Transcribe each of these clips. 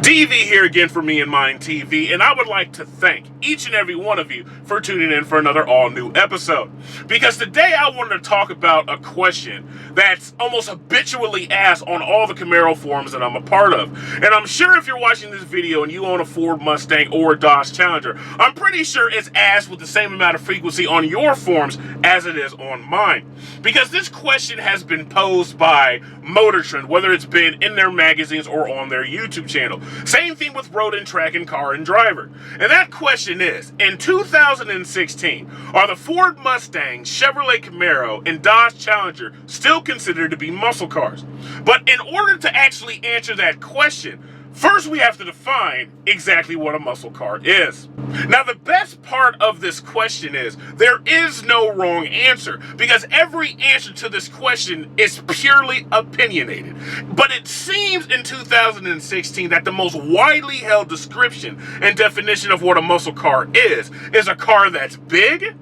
DV here again for MeAndMineTv, and I would like to thank each and every one of you for tuning in for another all-new episode. Because today I wanted to talk about a question that's almost habitually asked on all the Camaro forums that I'm a part of. And I'm sure if you're watching this video and you own a Ford Mustang or a Dodge Challenger, I'm pretty sure it's asked with the same amount of frequency on your forums as it is on mine. Because this question has been posed by Motor Trend, whether it's been in their magazines or on their YouTube channel. Same thing with Road and Track and Car and Driver. And that question is, in 2016, are the Ford Mustang, Chevrolet Camaro, and Dodge Challenger still considered to be muscle cars? But in order to actually answer that question, first we have to define exactly what a muscle car is. Now, the best part of this question is there is no wrong answer, because every answer to this question is purely opinionated. But it seems in 2016 that the most widely held description and definition of what a muscle car is a car that's big,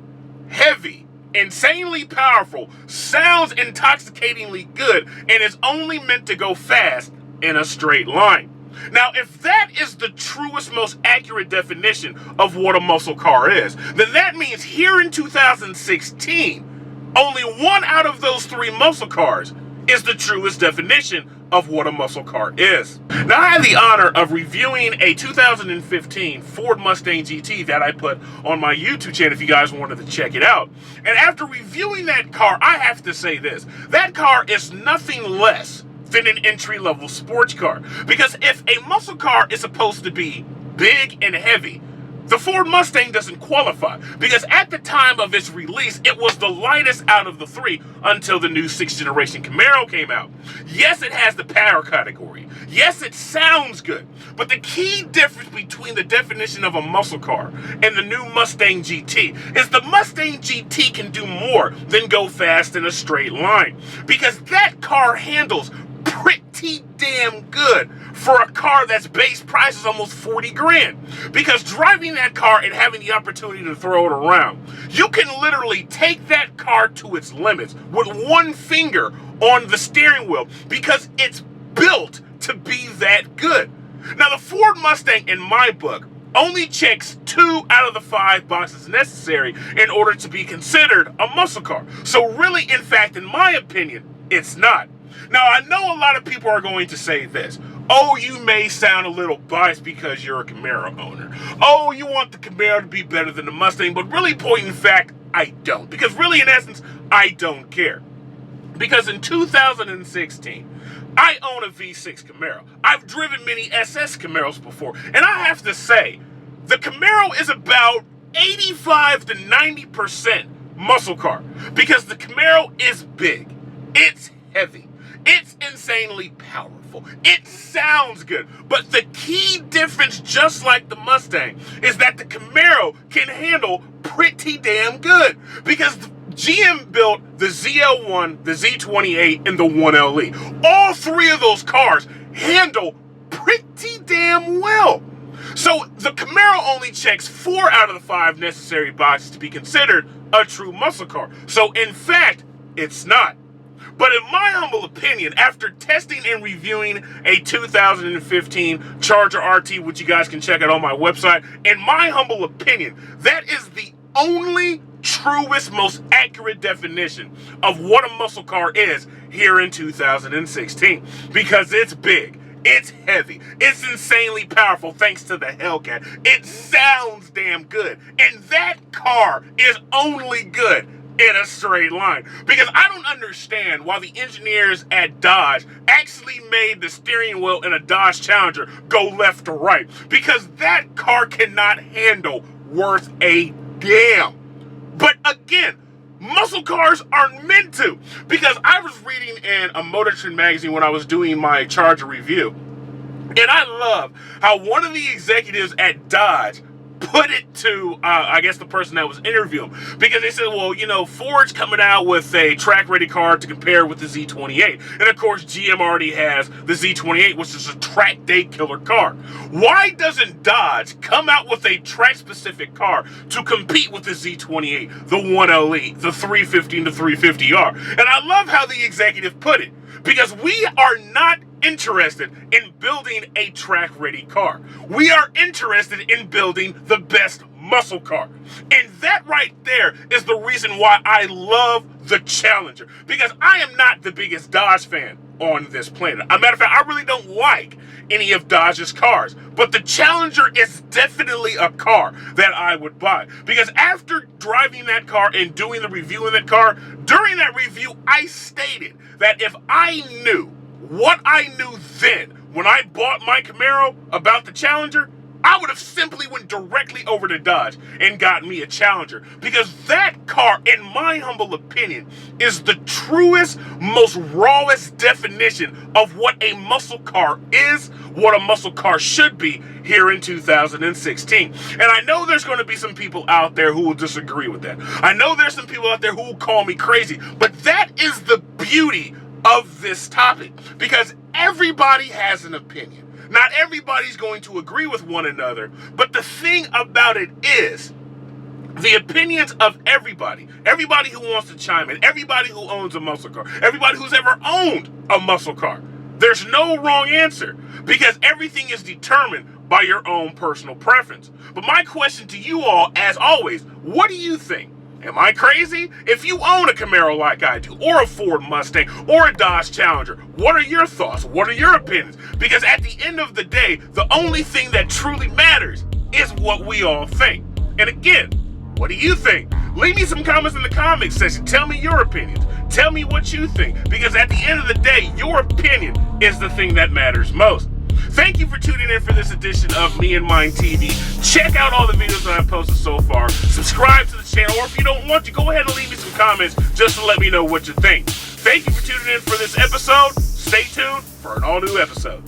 heavy, insanely powerful, sounds intoxicatingly good, and is only meant to go fast in a straight line. Now, if that is the truest, most accurate definition of what a muscle car is, then that means here in 2016, only one out of those three muscle cars is the truest definition of what a muscle car is. Now, I had the honor of reviewing a 2015 Ford Mustang GT that I put on my YouTube channel if you guys wanted to check it out. And after reviewing that car, I have to say this. That car is nothing less than an entry-level sports car. Because if a muscle car is supposed to be big and heavy, the Ford Mustang doesn't qualify, because at the time of its release, it was the lightest out of the three until the new 6th generation Camaro came out. Yes, it has the power category. Yes, it sounds good. But the key difference between the definition of a muscle car and the new Mustang GT is the Mustang GT can do more than go fast in a straight line, because that car handles pretty damn good for a car that's base price is almost 40 grand. Because driving that car and having the opportunity to throw it around, you can literally take that car to its limits with one finger on the steering wheel, because it's built to be that good. Now, the Ford Mustang, in my book, only checks 2 out of the 5 boxes necessary in order to be considered a muscle car. So really, in fact, in my opinion, it's not. Now, I know a lot of people are going to say this. Oh, you may sound a little biased because you're a Camaro owner. Oh, you want the Camaro to be better than the Mustang, but really, point in fact, I don't. Because really, in essence, I don't care. Because in 2016, I own a V6 Camaro. I've driven many SS Camaros before, and I have to say, the Camaro is about 85 to 90% muscle car, because the Camaro is big, it's heavy, it's insanely powerful, it sounds good. But the key difference, just like the Mustang, is that the Camaro can handle pretty damn good, because GM built the ZL1, the Z28, and the 1LE. All three of those cars handle pretty damn well. So the Camaro only checks 4 out of the 5 necessary boxes to be considered a true muscle car. So in fact, it's not. But in my humble opinion, after testing and reviewing a 2015 Charger RT, which you guys can check out on my website, in my humble opinion, that is the only truest, most accurate definition of what a muscle car is here in 2016. Because it's big, it's heavy, it's insanely powerful thanks to the Hellcat, it sounds damn good, and that car is only good in a straight line. Because I don't understand why the engineers at Dodge actually made the steering wheel in a Dodge Challenger go left to right, because that car cannot handle worth a damn. But again, muscle cars aren't meant to, because I was reading in a Motor Trend magazine when I was doing my Charger review, and I love how one of the executives at Dodge put it to, I guess, the person that was interviewing, because they said, well, you know, Ford's coming out with a track-ready car to compare with the Z28. And of course, GM already has the Z28, which is a track day killer car. Why doesn't Dodge come out with a track-specific car to compete with the Z28, the 1LE, the 350 and the 350R? And I love how the executive put it, because we are not interested in building a track-ready car. We are interested in building the best muscle car. And that right there is the reason why I love the Challenger. Because I am not the biggest Dodge fan on this planet. As a matter of fact, I really don't like any of Dodge's cars. But the Challenger is definitely a car that I would buy. Because after driving that car and doing the review of that car, during that review, I stated that if I knew what I knew then when I bought my Camaro about the Challenger, I would have simply went directly over to Dodge and got me a Challenger. Because that car, in my humble opinion, is the truest, most rawest definition of what a muscle car is, what a muscle car should be here in 2016. And I know there's going to be some people out there who will disagree with that. I know there's some people out there who will call me crazy. But that is the beauty of this topic. Because everybody has an opinion. Not everybody's going to agree with one another, but the thing about it is, the opinions of everybody who wants to chime in, everybody who owns a muscle car, everybody who's ever owned a muscle car, there's no wrong answer, because everything is determined by your own personal preference. But my question to you all, as always, what do you think? Am I crazy? If you own a Camaro like I do, or a Ford Mustang, or a Dodge Challenger, what are your thoughts? What are your opinions? Because at the end of the day, the only thing that truly matters is what we all think. And again, what do you think? Leave me some comments in the comment section. Tell me your opinions. Tell me what you think. Because at the end of the day, your opinion is the thing that matters most. Thank you for tuning in for this edition of MeAndMineTv. Check out all the videos that I've posted so far. Subscribe to the channel, or if you don't want to, go ahead and leave me some comments just to let me know what you think. Thank you for tuning in for this episode. Stay tuned for an all-new episode.